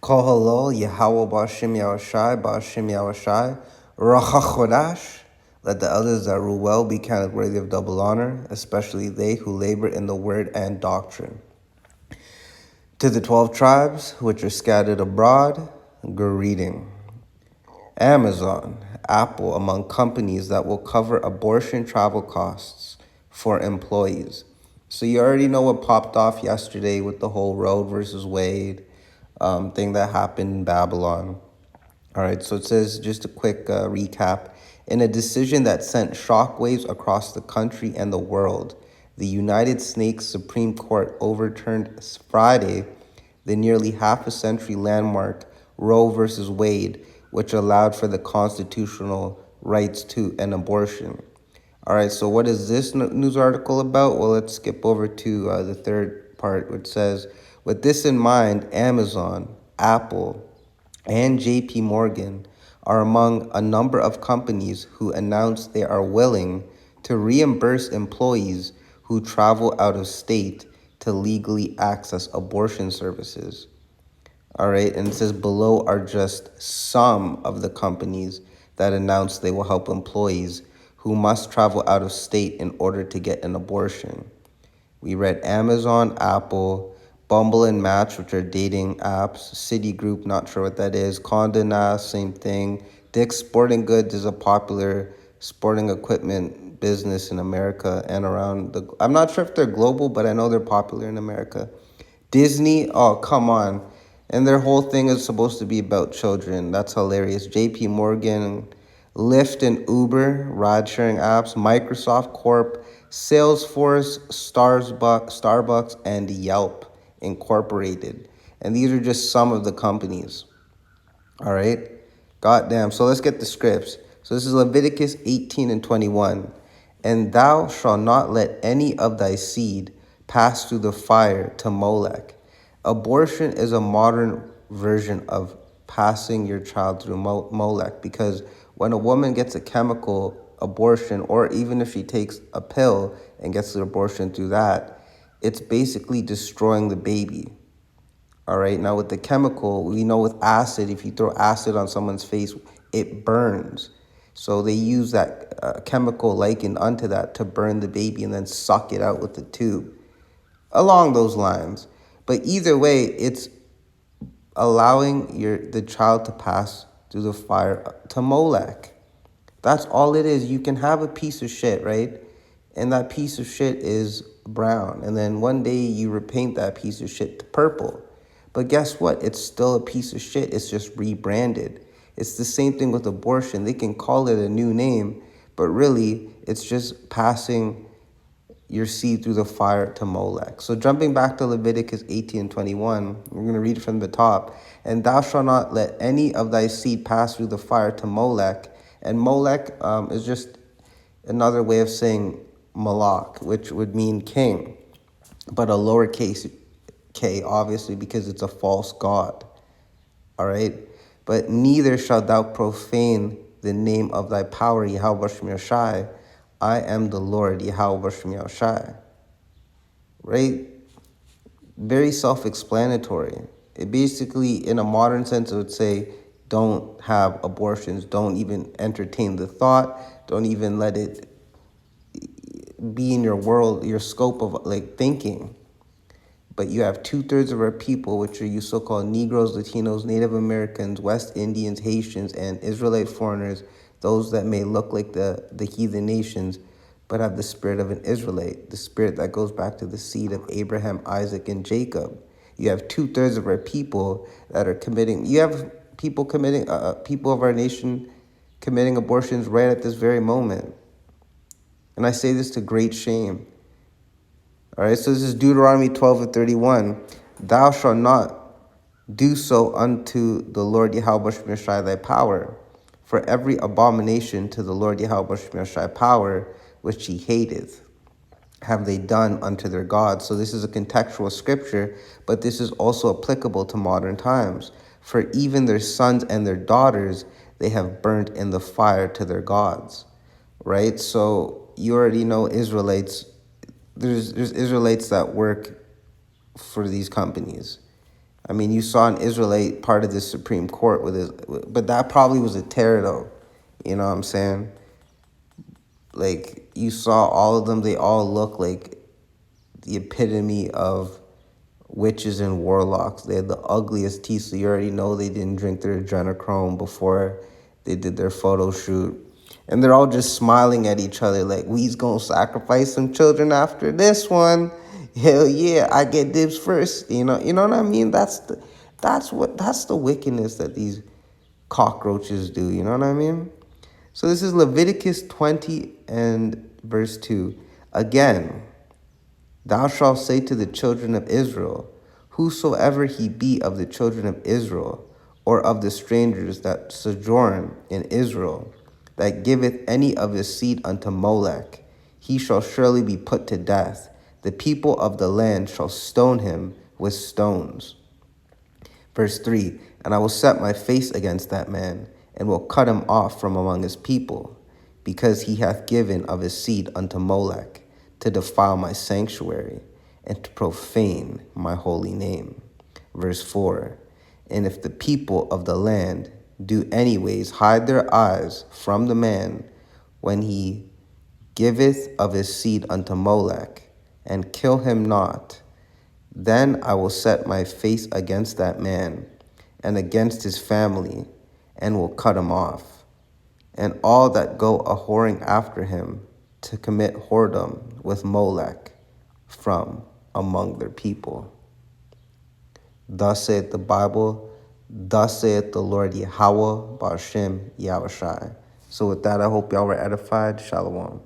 Kol halol Yahweh Ba'ashem Yahushai Ba'ashem Yahushai Rachachodash. Let the elders that rule well be counted worthy of double honor, especially they who labor in the word and doctrine. To the 12 tribes which are scattered abroad, greeting. Amazon, Apple among companies that will cover abortion travel costs for employees. So you already know what popped off yesterday with the whole Roe versus Wade thing that happened in Babylon. All right, so it says, just a quick recap. In a decision that sent shockwaves across the country and the world, the United States Supreme Court overturned Friday the nearly half a century landmark Roe versus Wade, which allowed for the constitutional rights to an abortion. All right, so what is this news article about? Well, let's skip over to the third part, which says, with this in mind, Amazon, Apple, and JP Morgan are among a number of companies who announced they are willing to reimburse employees who travel out of state to legally access abortion services. All right, and it says below are just some of the companies that announced they will help employees who must travel out of state in order to get an abortion. We read Amazon, Apple, Bumble and Match, which are dating apps, Citigroup, not sure what that is, Condé Nast, same thing. Dick's Sporting Goods is a popular sporting equipment business in America and around the, I'm not sure if they're global, but I know they're popular in America. Disney, oh, come on. And their whole thing is supposed to be about children. That's hilarious. JP Morgan, Lyft and Uber, ride-sharing apps, Microsoft Corp, Salesforce, Starbucks, and Yelp Incorporated. And these are just some of the companies. All right? Goddamn. So let's get the scripts. So this is Leviticus 18 and 21. And thou shalt not let any of thy seed pass through the fire to Molech. Abortion is a modern version of passing your child through Molech, because when a woman gets a chemical abortion, or even if she takes a pill and gets the abortion through that, it's basically destroying the baby. All right, now with the chemical, we know with acid, if you throw acid on someone's face, it burns. So they use that chemical likened unto that to burn the baby and then suck it out with the tube. Along those lines. But either way, it's allowing the child to pass through the fire to Molech. That's all it is. You can have a piece of shit, right? And that piece of shit is brown. And then one day you repaint that piece of shit to purple. But guess what? It's still a piece of shit. It's just rebranded. It's the same thing with abortion. They can call it a new name, but really it's just passing your seed through the fire to Molech. So jumping back to Leviticus 18 and 21, we're going to read from the top. And thou shalt not let any of thy seed pass through the fire to Molech. And Molech is just another way of saying Moloch, which would mean king, but a lowercase k, obviously, because it's a false god. All right? But neither shalt thou profane the name of thy power, Yahweh B'Shem Yahushai. I am the Lord, Yahweh B'Shem Yahushai. Right? Very self-explanatory. It basically, in a modern sense, it would say, don't have abortions. Don't even entertain the thought. Don't even let it be in your world, your scope of like thinking. But you have 2/3 of our people, which are you so-called Negroes, Latinos, Native Americans, West Indians, Haitians, and Israelite foreigners, those that may look like the heathen nations, but have the spirit of an Israelite, the spirit that goes back to the seed of Abraham, Isaac, and Jacob. You have 2/3 of our people that are committing, you have people committing, people of our nation committing abortions right at this very moment. And I say this to great shame. All right, so this is Deuteronomy 12 and 31. Thou shalt not do so unto the Lord Yahweh B'Shem Yahushai thy power, for every abomination to the Lord Yahweh B'Shem Yahushai power, which he hateth, have they done unto their gods. So this is a contextual scripture, but this is also applicable to modern times. For even their sons and their daughters they have burnt in the fire to their gods. Right? So you already know Israelites. There's Israelites that work for these companies. I mean, you saw an Israelite part of the Supreme Court with his, but that probably was a terror though. You know what I'm saying? Like, you saw all of them, they all look like the epitome of witches and warlocks. They had the ugliest teeth, so you already know they didn't drink their adrenochrome before they did their photo shoot. And they're all just smiling at each other like, we's gonna sacrifice some children after this one. Hell yeah, I get dibs first. You know what I mean? That's the wickedness that these cockroaches do. You know what I mean? So this is Leviticus 20 and verse 2. Again, thou shalt say to the children of Israel, whosoever he be of the children of Israel, or of the strangers that sojourn in Israel, that giveth any of his seed unto Molech, he shall surely be put to death. The people of the land shall stone him with stones. Verse 3, and I will set my face against that man, and will cut him off from among his people, because he hath given of his seed unto Molech, to defile my sanctuary, and to profane my holy name. Verse 4, and if the people of the land do anyways hide their eyes from the man when he giveth of his seed unto Molech, and kill him not, then I will set my face against that man, and against his family, and will cut him off, and all that go a whoring after him to commit whoredom with Molech from among their people. Thus saith the Bible, thus saith the Lord Yahweh, Ba'ashem Yahushai. So with that, I hope y'all were edified. Shalom.